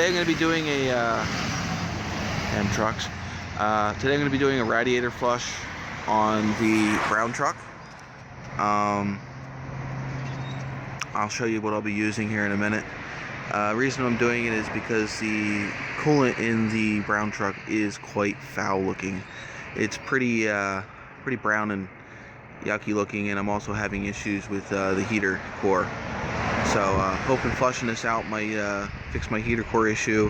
I'm going to be doing a trucks. Today I'm going to be doing a radiator flush on the brown truck. I'll show you what I'll be using here in a minute. Reason I'm doing it is because the coolant in the brown truck is quite foul looking. It's pretty brown and yucky looking, and I'm also having issues with the heater core. So hoping flushing this out might fix my heater core issue.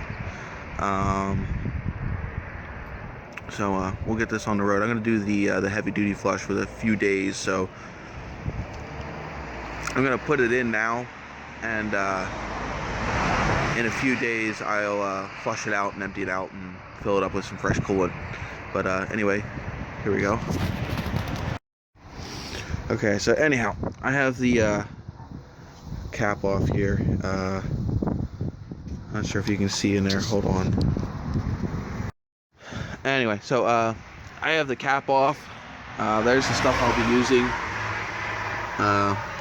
So we'll get this on the road. I'm going to do the heavy duty flush with a few days, so I'm going to put it in now, and in a few days I'll flush it out and empty it out and fill it up with some fresh coolant. But anyway, here we go. Okay, so anyhow, I have the cap off here. Not sure if you can see in there. Hold on. Anyway, so I have the cap off. There's the stuff I'll be using.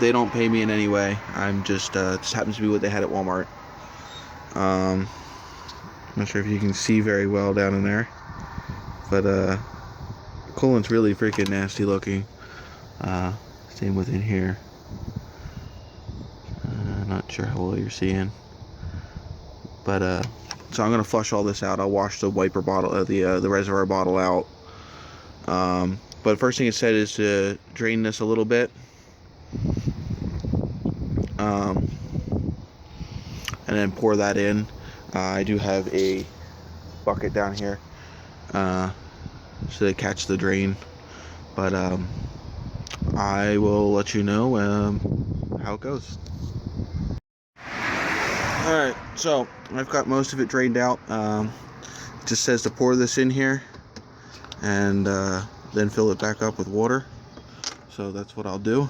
They don't pay me in any way. I'm just happens to be what they had at Walmart. Not sure if you can see very well down in there, but coolant's really freaking nasty looking. Same within here. Not sure how well you're seeing, but so I'm gonna flush all this out. I'll wash the wiper bottle, the reservoir bottle out. But first thing it said is to drain this a little bit, and then pour that in. I do have a bucket down here, so to catch the drain. But I will let you know how it goes. Alright, so I've got most of it drained out. It just says to pour this in here and then fill it back up with water. So that's what I'll do.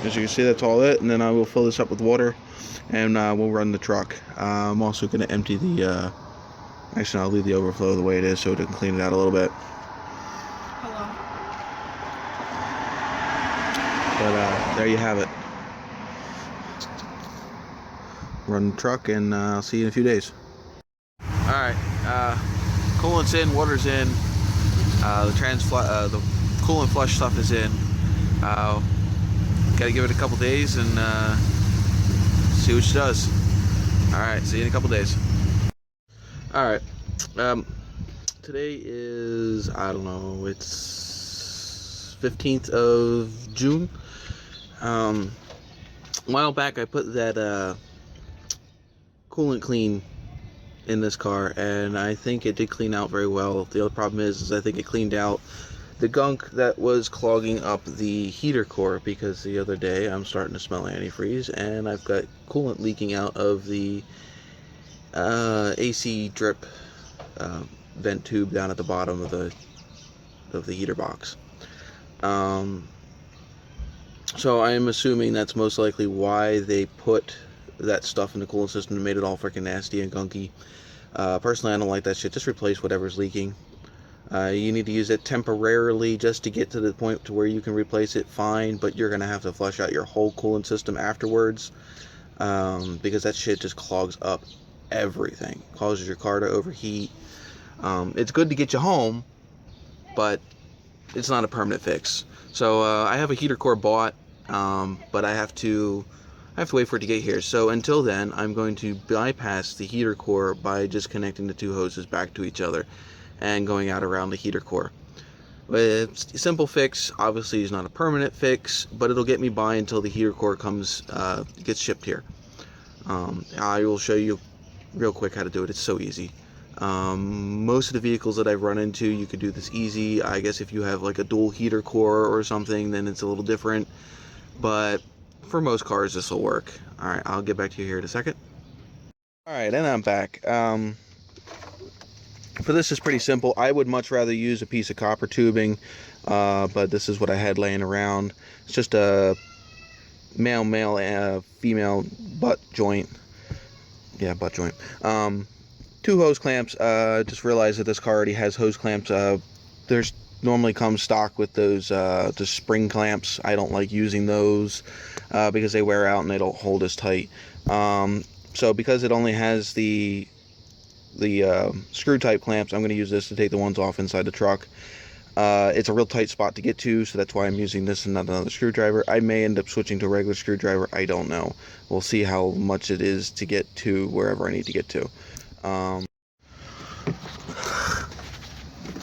As you can see, that's all it, and then I will fill this up with water, and we'll run the truck. I'm also going to empty the, actually I'll leave the overflow the way it is so it can clean it out a little bit. Hello. But there you have it. Run the truck, and I'll see you in a few days. Alright, coolant's in, water's in, the coolant flush stuff is in. Got to give it a couple days and see what she does. Alright, see you in a couple days. Alright, today is, I don't know, it's 15th of June. A while back I put that coolant clean in this car, and I think it did clean out very well. The other problem is I think it cleaned out the gunk that was clogging up the heater core, because the other day I'm starting to smell antifreeze and I've got coolant leaking out of the AC drip vent tube down at the bottom of the heater box. So I'm assuming that's most likely why they put that stuff in the coolant system and made it all freaking nasty and gunky. Personally, I don't like that shit. Just replace whatever's leaking. You need to use it temporarily just to get to the point to where you can replace it, fine, but you're going to have to flush out your whole coolant system afterwards, because that shit just clogs up everything. Causes your car to overheat. It's good to get you home, but it's not a permanent fix. So I have a heater core bought, but I have to wait for it to get here. So until then, I'm going to bypass the heater core by just connecting the two hoses back to each other and going out around the heater core. It's a simple fix. Obviously it's not a permanent fix, but it'll get me by until the heater core gets shipped here. I will show you real quick how to do it. It's so easy. Most of the vehicles that I've run into, you could do this easy. I guess if you have like a dual heater core or something, then it's a little different, but for most cars this will work. Alright, I'll get back to you here in a second. Alright, and I'm back. For this is pretty simple. I would much rather use a piece of copper tubing, but this is what I had laying around. It's just a male, female butt joint. Yeah, butt joint. 2 hose clamps. Just realized that this car already has hose clamps. There's normally comes stock with those the spring clamps. I don't like using those because they wear out and they don't hold as tight. So because it only has the screw type clamps, I'm going to use this to take the ones off inside the truck. It's a real tight spot to get to, so that's why I'm using this and not another screwdriver. I may end up switching to a regular screwdriver. I don't know. We'll see how much it is to get to wherever I need to get to.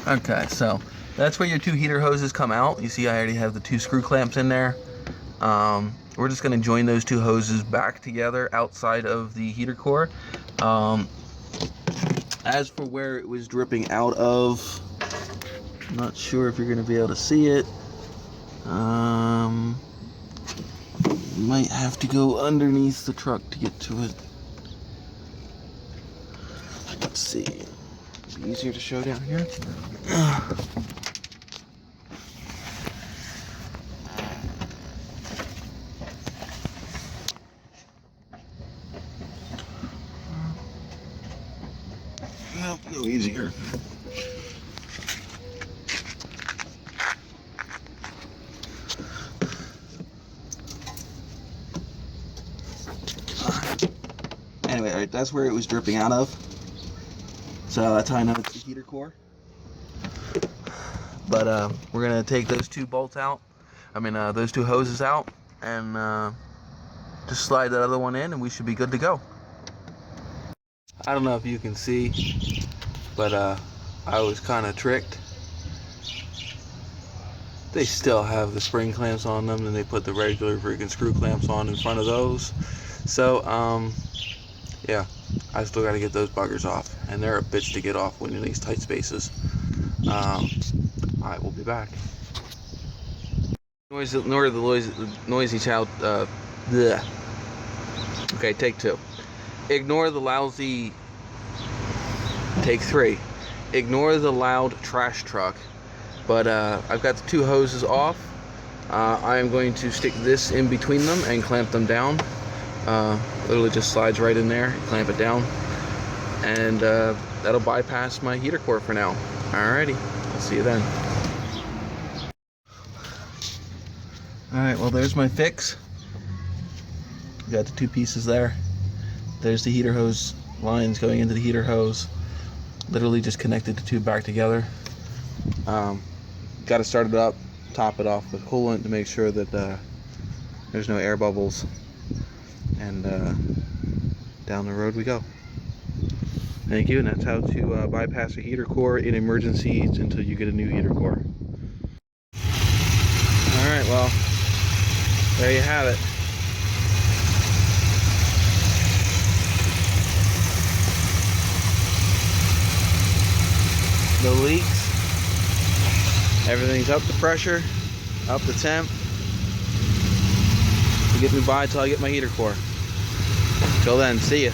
Okay, so that's where your 2 heater hoses come out. You see I already have the 2 screw clamps in there. We're just going to join those 2 hoses back together outside of the heater core. As for where it was dripping out of, I'm not sure if you're going to be able to see it. Might have to go underneath the truck to get to it. Let's see. It'd be easier to show down here. Nope, no easier. Anyway, right, that's where it was dripping out of. So that's how I know it's the heater core. But we're gonna take those 2 bolts out. Those 2 hoses out, and just slide that other one in, and we should be good to go. I don't know if you can see, but I was kind of tricked. They still have the spring clamps on them, and they put the regular freaking screw clamps on in front of those. So yeah, I still got to get those buggers off, and they're a bitch to get off when in these tight spaces. Alright, we'll be back. Ignore the noisy child. Bleh. Okay, take 2. Ignore the lousy. Take 3. Ignore the loud trash truck. But I've got the 2 hoses off. I am going to stick this in between them and clamp them down. Literally just slides right in there, clamp it down, and that'll bypass my heater core for now. Alrighty, I'll see you then. Alright, well there's my fix. Got the 2 pieces there. There's the heater hose lines going into the heater hose. Literally just connected the 2 back together. Got to start it up, top it off with coolant to make sure that there's no air bubbles. And down the road we go. Thank you, and that's how to bypass a heater core in emergencies until you get a new heater core. Alright, well, there you have it. No leaks. Everything's up the pressure, up the temp. To get me by till I get my heater core. Till then, see ya.